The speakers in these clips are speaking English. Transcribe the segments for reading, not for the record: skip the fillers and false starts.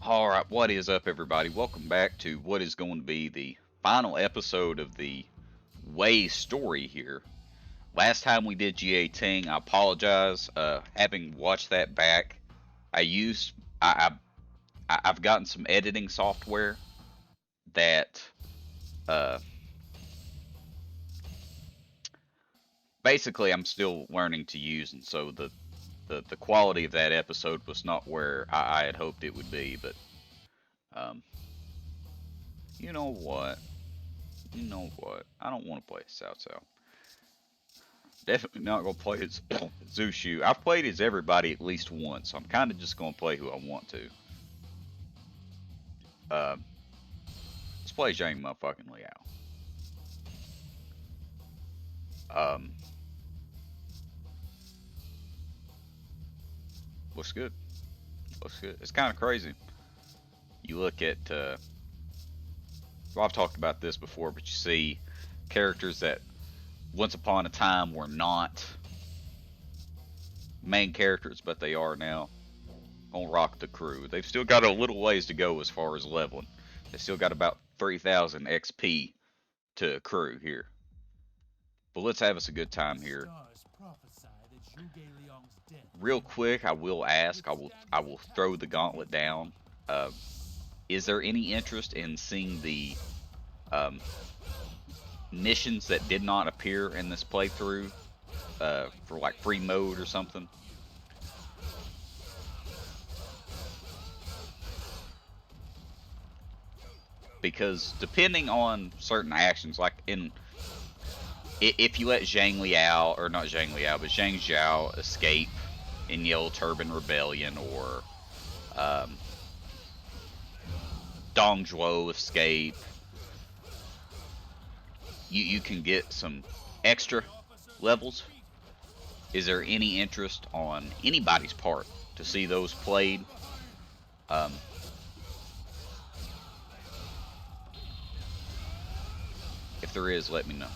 Alright, what is up, everybody? Welcome back to what is going to be the final episode of the Way story here. Last time we did G18, I apologize. Having watched that back, I used I've gotten some editing software that uh, basically I'm still learning to use, and so the quality of that episode was not where I had hoped it would be. But um, you know what? You know what? I don't want to play South South. Definitely not gonna play as Zushu. I've played as everybody at least once, so I'm kind of just gonna play who I want to. Uh, let's play Zhang motherfucking Liao. Um, looks good. Looks good. It's kind of crazy. You look at. Well, I've talked about this before, but you see characters that once upon a time were not main characters, but they are now. Gonna rock the crew. They've still got a little ways to go as far as leveling. They still got about 3,000 XP to accrue here. But let's have us a good time here. Real quick, I will ask. I will throw the gauntlet down. Uh, is there any interest in seeing the um, missions that did not appear in this playthrough for like free mode or something? Because depending on certain actions, like if you let Zhang Liao, or not Zhang Liao, but Zhang Zhao escape in Yellow Turban Rebellion, or Dong Zhuo escape, you can get some extra levels. Is there any interest on anybody's part to see those played? If there is, let me know.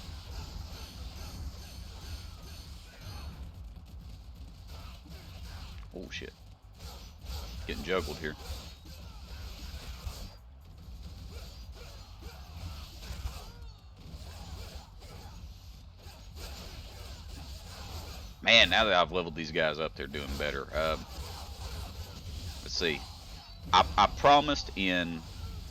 Oh shit. Getting juggled here. Man, now that I've leveled these guys up, they're doing better. Let's see. I promised in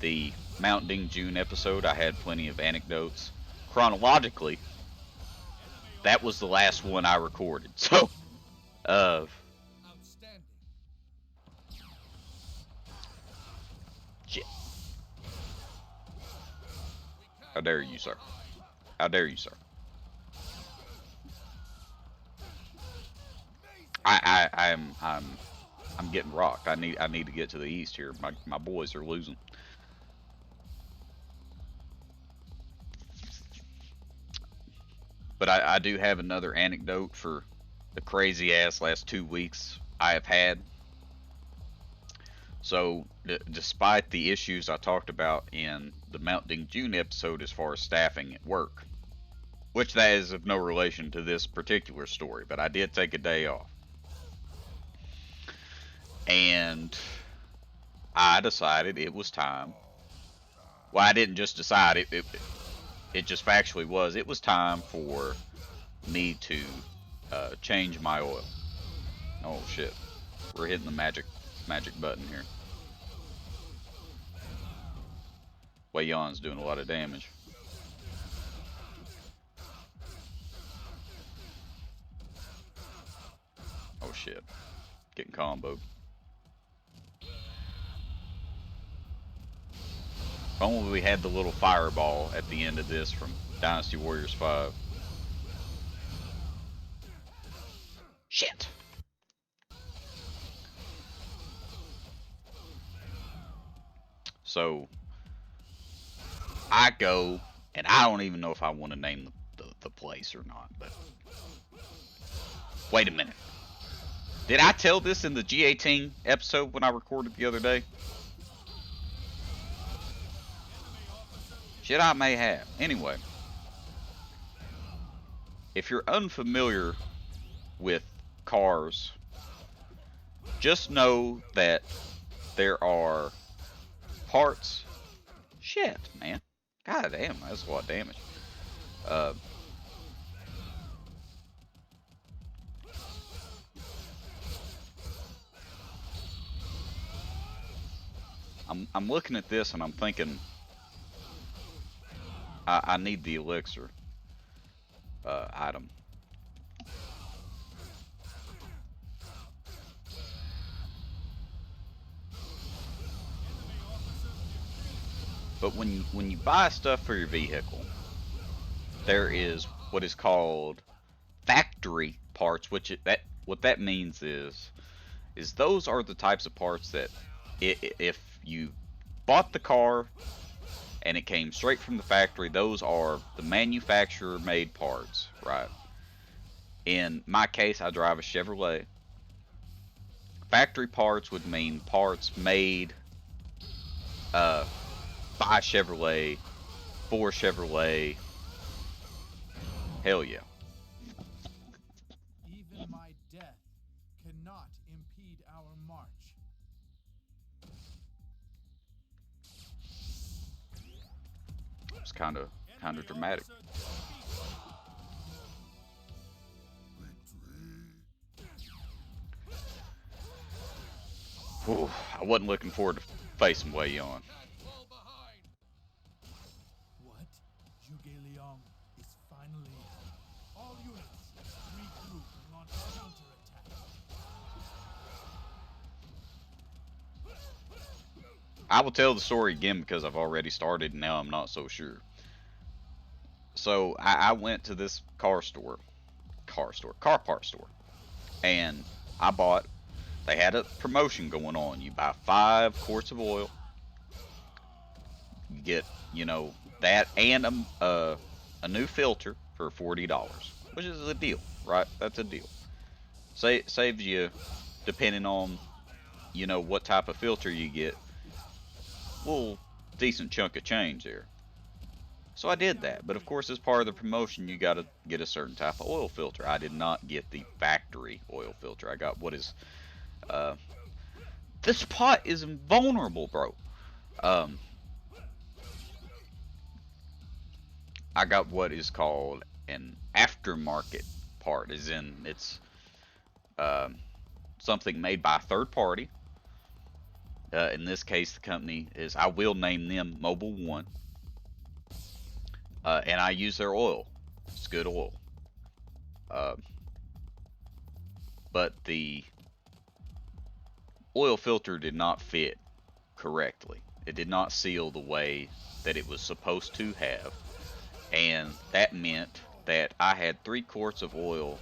the Mount Ding June episode I had plenty of anecdotes. Chronologically, that was the last one I recorded. So, uh, shit. How dare you, sir? How dare you, sir? I'm getting rocked. I need to get to the east here. My boys are losing. But I do have another anecdote for the crazy ass last 2 weeks I have had. So, despite the issues I talked about in the Mount Ding June episode as far as staffing at work, which that is of no relation to this particular story, but I did take a day off. And I decided it was time. Well, I didn't just decide it just factually was. It was time for me to change my oil. Oh shit, we're hitting the magic button here. Wei Yan's doing a lot of damage. Oh shit, getting comboed. If only we had the little fireball at the end of this from Dynasty Warriors 5. Shit. So I go, and I don't even know if I want to name the place or not, but wait a minute. Did I tell this in the G18 episode when I recorded the other day? Shit, I may have. Anyway, if you're unfamiliar with cars, just know that there are parts. Shit, man. God damn, that's a lot of damage. Uh, I'm looking at this and I'm thinking I need the elixir item. But when you buy stuff for your vehicle, there is what is called factory parts, what that means is those are the types of parts that if you bought the car and it came straight from the factory, those are the manufacturer made parts, right? In my case, I drive a Chevrolet. Factory parts would mean parts made uh, by Chevrolet for Chevrolet. Hell yeah. Even my death cannot impede our march. It's kind of dramatic. Whew, I wasn't looking forward to facing Wei Yon. What? Zhuge Liang is finally... All units, regroup and launch a counterattack. I will tell the story again because I've already started and now I'm not so sure. So I went to this car part store, and I bought. They had a promotion going on. You buy 5 quarts of oil, you get that and a new filter for $40, which is a deal, right? That's a deal. Saves you, depending on what type of filter you get, a little decent chunk of change there. So I did that, but of course as part of the promotion you gotta get a certain type of oil filter. I did not get the factory oil filter. I got what is, this pot is invulnerable, bro. Um, I got what is called an aftermarket part, as in it's um, something made by a third party. In this case, the company is, I will name them Mobile One. And I use their oil. It's good oil. Uh, but the oil filter did not fit correctly. It did not seal the way that it was supposed to have. And that meant that I had 3 quarts of oil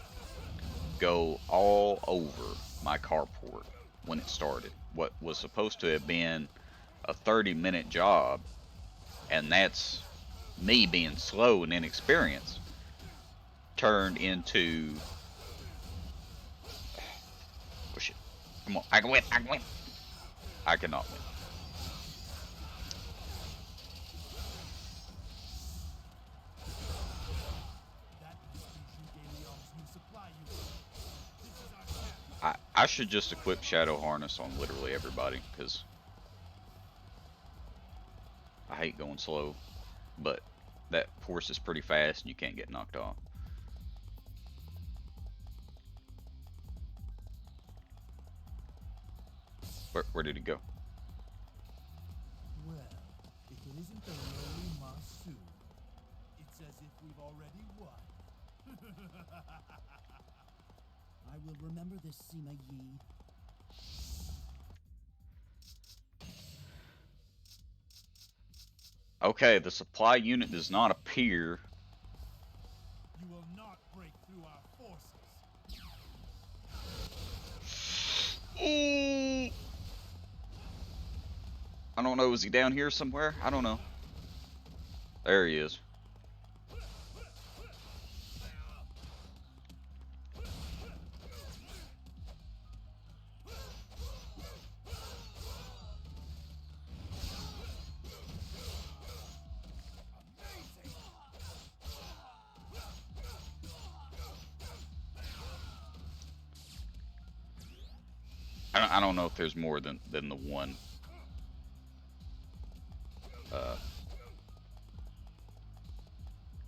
go all over my carport when it started. What was supposed to have been a 30-minute job, and that's me being slow and inexperienced, turned into, oh shit, come on, I can win, I can win. I cannot win. That must be Zhuge Liang's new supply unit. This is our chance. I should just equip Shadow Harness on literally everybody, because I hate going slow, but that horse is pretty fast and you can't get knocked off. Where did he go? Well, if it isn't the lowly Masu, it's as if we've already won. I will remember this, Sima Yi. Okay, the supply unit does not appear. You will not break through our forces. Ooh. I don't know, is he down here somewhere? I don't know. There he is. I don't know if there's more than the one. Uh,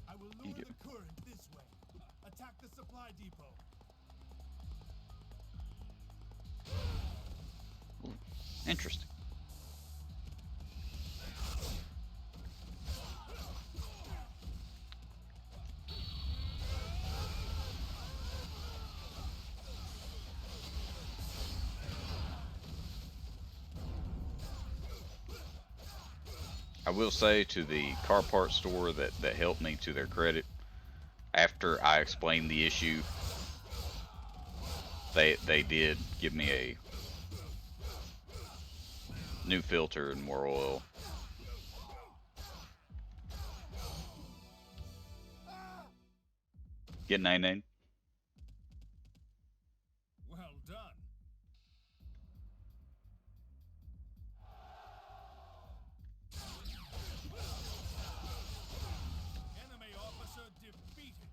I will you lure get, the current this way. Attack the supply depot. ooh, interesting. I will say to the car parts store that helped me, to their credit, after I explained the issue, they did give me a new filter and more oil. Get nine. Well done. Enemy officer defeated.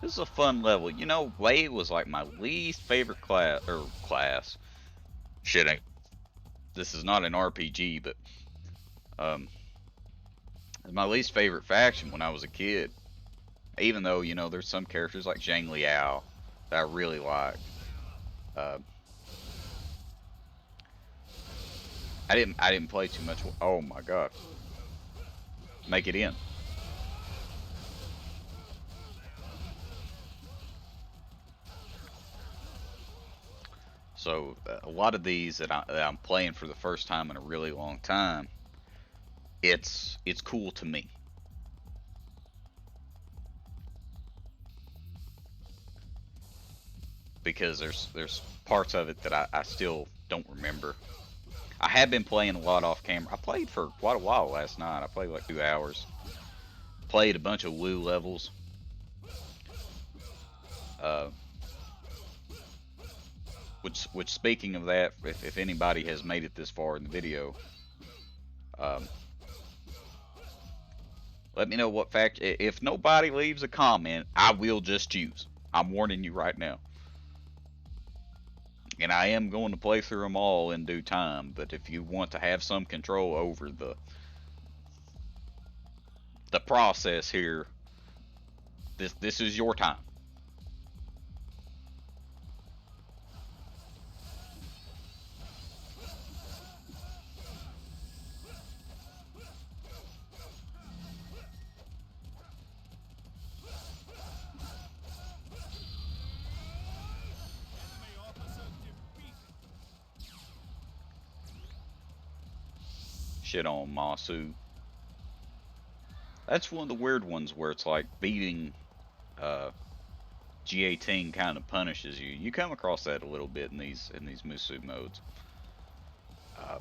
This is a fun level. You know, Wade was like my least favorite class. Shit, this is not an RPG, but um, it's my least favorite faction when I was a kid. Even though, you know, there's some characters like Zhang Liao that I really like. Uh, I didn't play too much. Oh my god, make it in. So a lot of these that I'm playing for the first time in a really long time, it's cool to me because there's parts of it that I still don't remember. I have been playing a lot off camera. I played for quite a while last night. I played like 2 hours. Played a bunch of Woo levels. Uh, which speaking of that, if anybody has made it this far in the video, um, let me know what fact. If nobody leaves a comment, I will just choose. I'm warning you right now. And I am going to play through them all in due time. But if you want to have some control over the process here, this is your time. Enemy officer defeated. Shit on Masu. That's one of the weird ones where it's like beating uh, G18 kind of punishes you. You come across that a little bit in these Musu modes. Uh,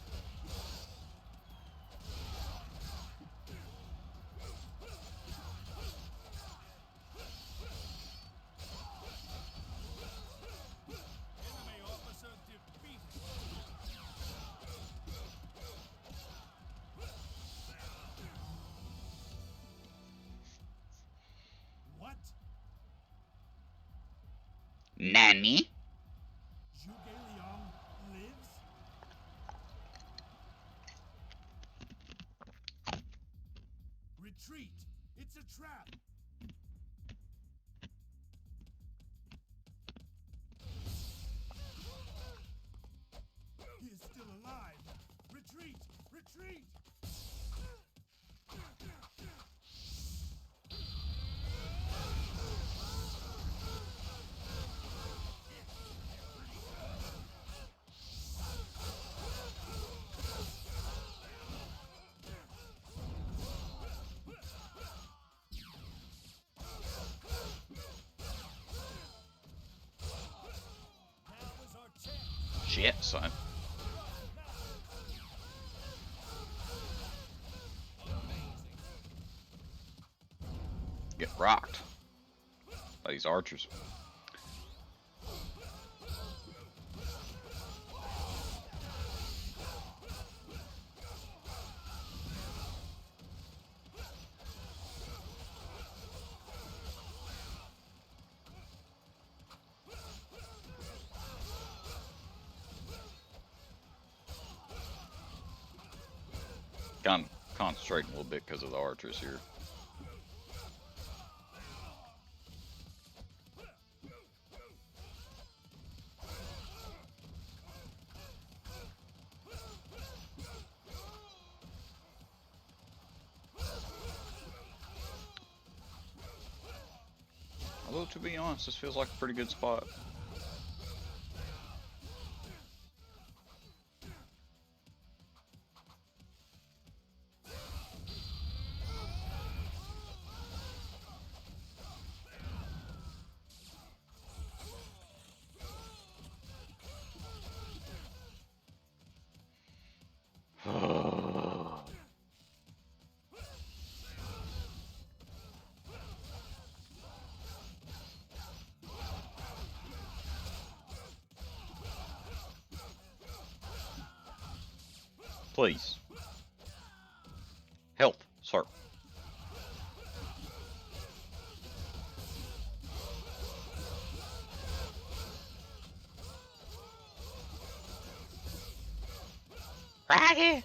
Enemy officer defeated. What? Nani? Zhuge Liang lives? Retreat! It's a trap! He is still alive! Retreat! Retreat! Now is our chance! Shit, son. Get rocked by these archers. Kind of concentrating a little bit because of the archers here. Although, to be honest, this feels like a pretty good spot. Please. Help, sir. Right here.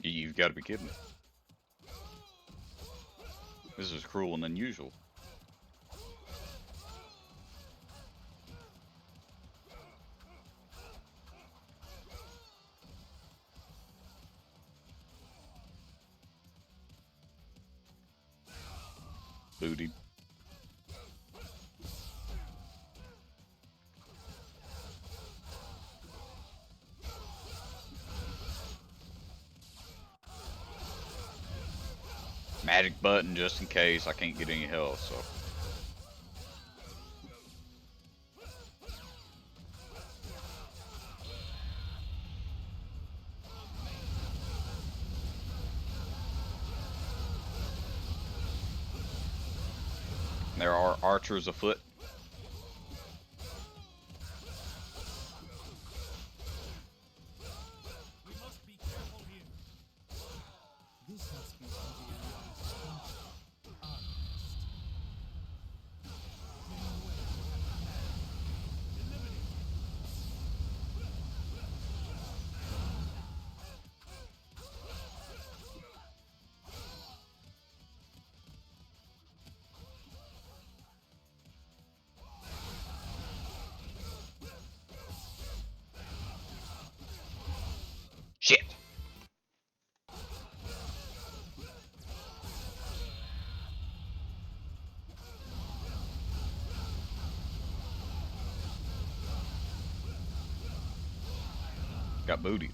You've got to be kidding me. This is cruel and unusual. Booty. Magic button just in case I can't get any health, so. There are archers afoot. We must be careful here. This must be Shit. Got booty.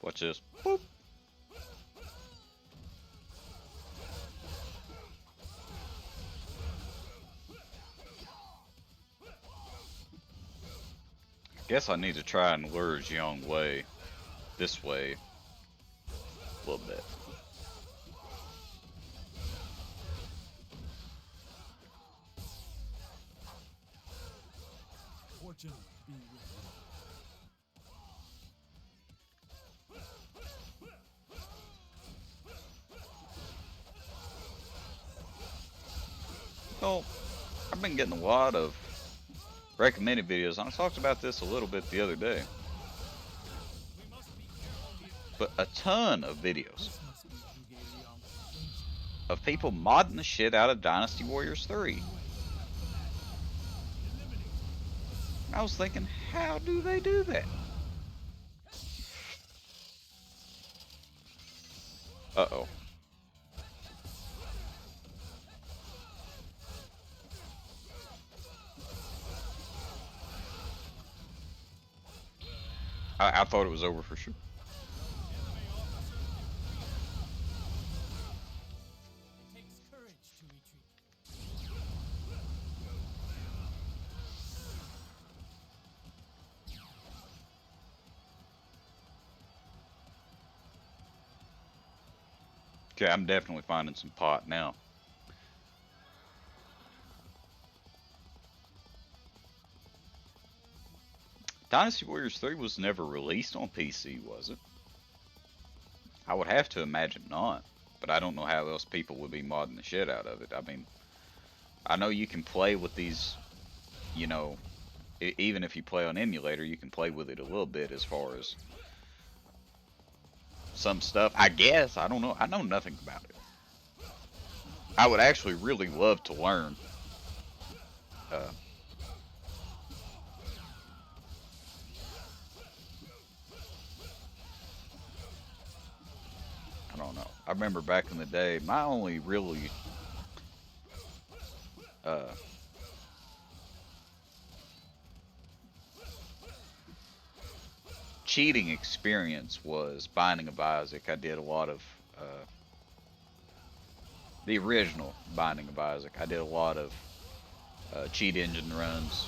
Watch this. Boop. Guess I need to try and lure Zhang way. This way. A little bit. fortune be with Well, I've been getting a lot of recommended videos, and I talked about this a little bit the other day. But a ton of videos of people modding the shit out of Dynasty Warriors 3. I was thinking, how do they do that? Uh-oh. I thought it was over for sure. Okay, I'm definitely finding some pot now. Dynasty Warriors 3 was never released on PC, was it? I would have to imagine not, but I don't know how else people would be modding the shit out of it. I mean, I know you can play with these, you know, even if you play on emulator, you can play with it a little bit as far as some stuff. I guess, I don't know. I know nothing about it. I would actually really love to learn. Uh, I don't know. I remember back in the day, my only really uh, cheating experience was Binding of Isaac. I did a lot of the original Binding of Isaac. I did a lot of cheat engine runs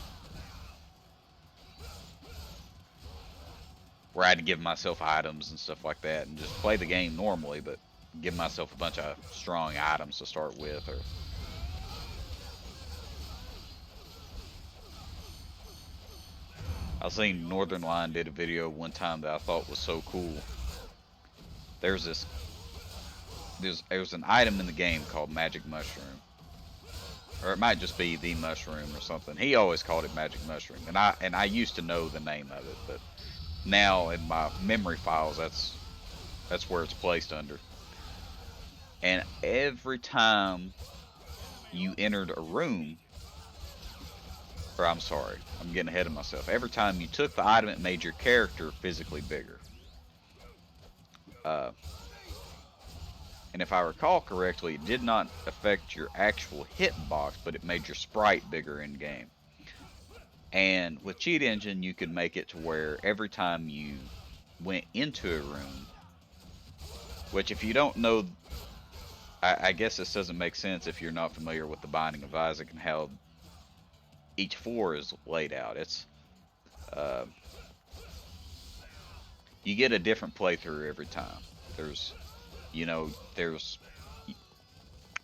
where I had to give myself items and stuff like that, and just play the game normally, but give myself a bunch of strong items to start with. Or I seen Northern Line did a video one time that I thought was so cool. There's this there's an item in the game called Magic Mushroom, or it might just be the mushroom or something. He always called it Magic Mushroom, and I used to know the name of it, but now in my memory files that's where it's placed under. And every time you entered a room, or I'm sorry, I'm getting ahead of myself. Every time you took the item, it made your character physically bigger. Uh, and if I recall correctly, it did not affect your actual hitbox, but it made your sprite bigger in game. And with Cheat Engine, you could make it to where every time you went into a room, which if you don't know, I guess this doesn't make sense if you're not familiar with the Binding of Isaac and how each floor is laid out. It's uh, you get a different playthrough every time. There's there's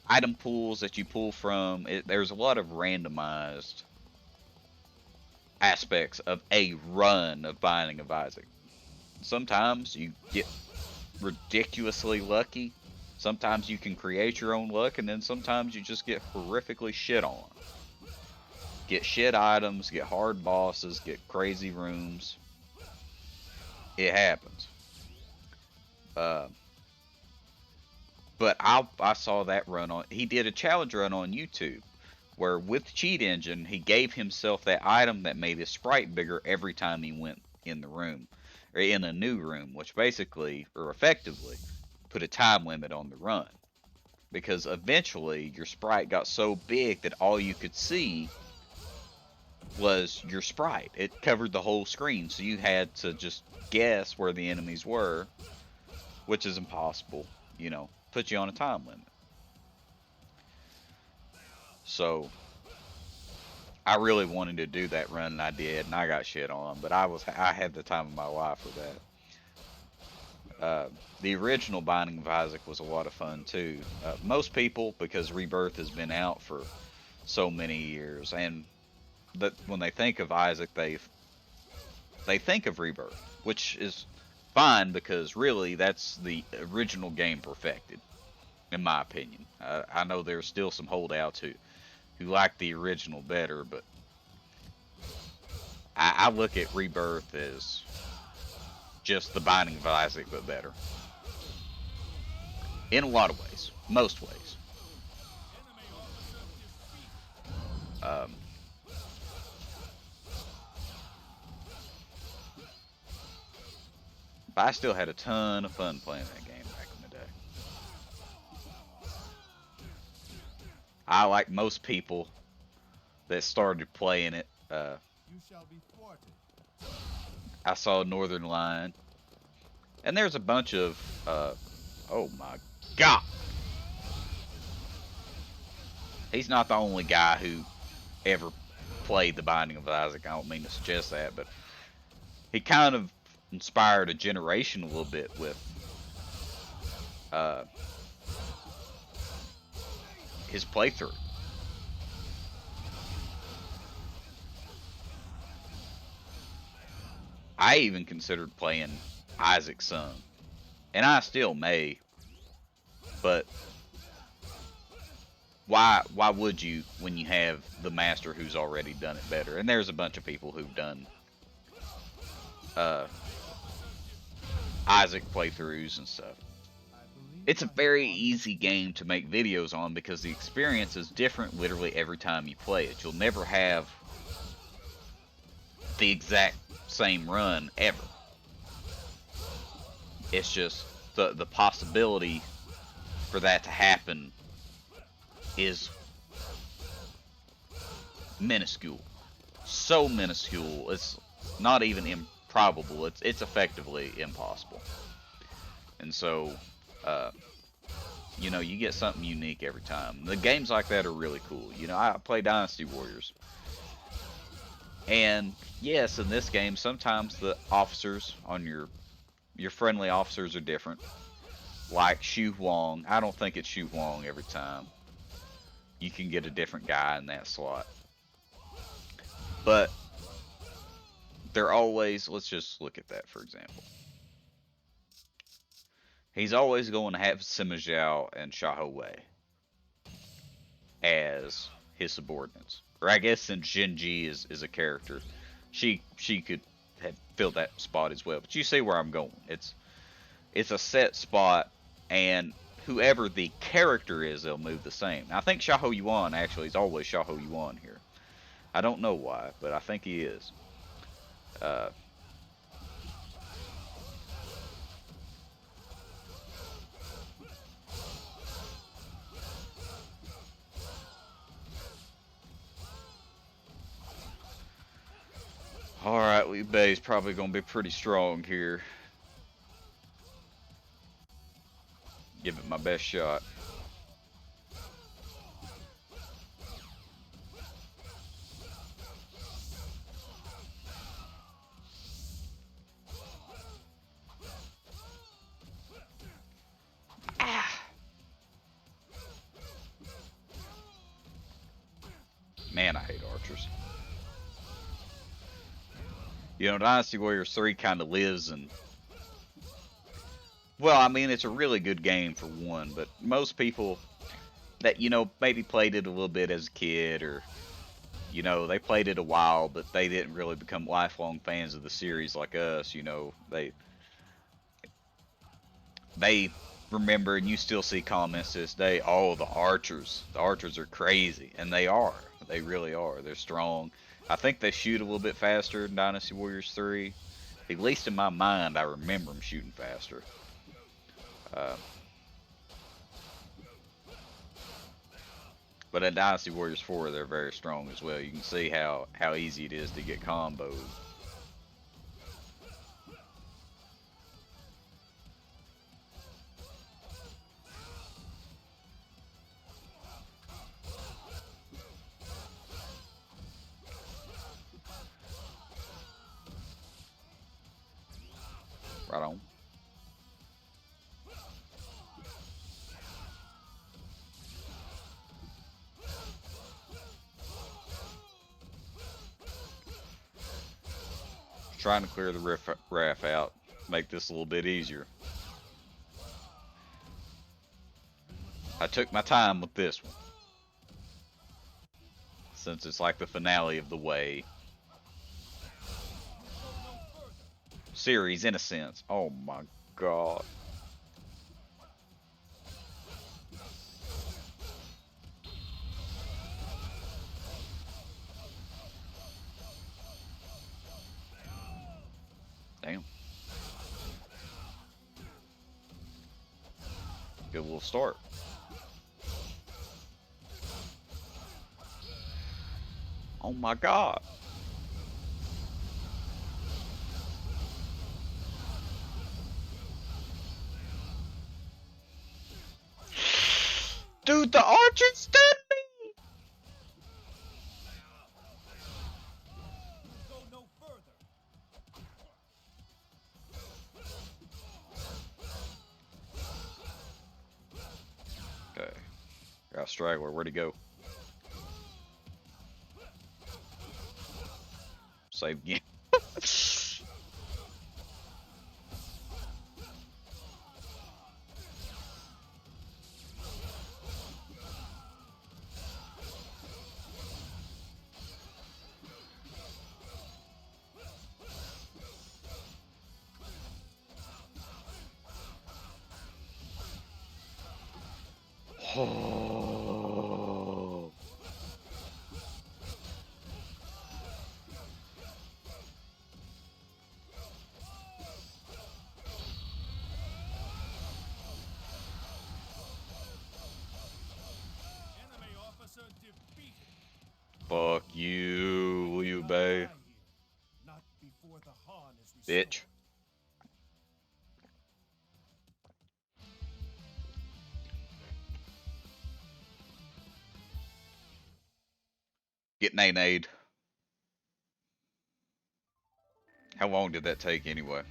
item pools that you pull from. There's a lot of randomized aspects of a run of Binding of Isaac. Sometimes you get ridiculously lucky. Sometimes you can create your own luck, and then sometimes you just get horrifically shit on. Get shit items, get hard bosses, get crazy rooms. It happens. Uh, but I saw that run on. He did a challenge run on YouTube where with Cheat Engine he gave himself that item that made his sprite bigger every time he went in the room or in a new room, which basically or effectively put a time limit on the run because eventually your sprite got so big that all you could see was your sprite. It covered the whole screen, so you had to just guess where the enemies were, which is impossible, put you on a time limit. So I really wanted to do that run, and I did, and I got shit on, but I had the time of my life for that. The original Binding of Isaac was a lot of fun too. Most people, because Rebirth has been out for so many years, and that when they think of Isaac, they think of Rebirth, which is fine because really that's the original game perfected, in my opinion. I know there's still some holdouts who like the original better, but I look at Rebirth as just the Binding of Isaac, but better. In a lot of ways, most ways. Um, but I still had a ton of fun playing that game back in the day. I, like most people that started playing it, You shall be thwarted. I saw Northern Line, and there's a bunch of, oh my god, he's not the only guy who ever played the Binding of Isaac. I don't mean to suggest that, but he kind of inspired a generation a little bit with his playthrough. I even considered playing Isaac's son, and I still may, but why would you when you have the master who's already done it better? And there's a bunch of people who've done uh, Isaac playthroughs and stuff. It's a very easy game to make videos on because the experience is different literally every time you play it. You'll never have the exact same run ever. It's just the possibility for that to happen is minuscule. So minuscule, it's not even improbable. It's effectively impossible. And so, uh, you know, you get something unique every time. The games like that are really cool. You know, I play Dynasty Warriors, and yes, in this game, sometimes the officers on your friendly officers are different. Like Xu Huang, I don't think it's Xu Huang every time. You can get a different guy in that slot, but they're always. Let's just look at that for example. He's always going to have Sima Zhao and Xiahou Wei as his subordinates. Or I guess since Jinji is a character, she could have filled that spot as well. But you see where I'm going. It's a set spot, and whoever the character is, they'll move the same. Now, I think Xiahou Yuan actually is always Xiahou Yuan here. I don't know why, but I think he is. Uh, Alright, Liu Bei's probably going to be pretty strong here. Give it my best shot. Ah! Man, I hate archers. You know, Dynasty Warriors 3 kind of lives in... Well, I mean, it's a really good game for one, but most people that, you know, maybe played it a little bit as a kid, or, you know, they played it a while, but they didn't really become lifelong fans of the series like us, you know, they remember, and you still see comments to this day, oh, the archers are crazy, and they are. They really are. They're strong. I think they shoot a little bit faster in Dynasty Warriors 3. At least in my mind, I remember them shooting faster. Uh, but in Dynasty Warriors 4, they're very strong as well. You can see how easy it is to get comboed. Right on. Trying to clear the riff out, make this a little bit easier. I took my time with this one, since it's like the finale of the Way series in a sense. Oh my god. Damn. Good little start. Oh my god. Dude, the archer stunned me! Go no further. Okay. Got Got Straggler. Where'd he go? Save again. Oh. Enemy officer defeated. Fuck you, Liu Bei. Not before the Han is restored. Bitch. Get nay-nayed. How long did that take anyway?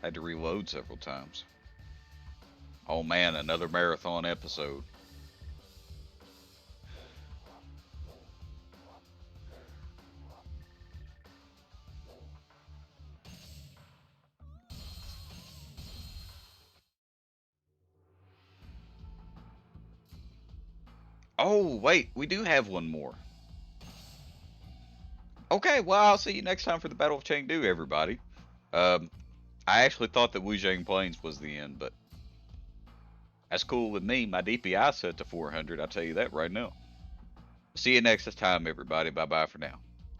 Had to reload several times. Oh man, another marathon episode. Oh, wait, we do have one more. Okay, well, I'll see you next time for the Battle of Chengdu, everybody. Um, I actually thought that Wuzhang Plains was the end, but that's cool with me. My DPI set to 400, I'll tell you that right now. See you next time, everybody. Bye-bye for now.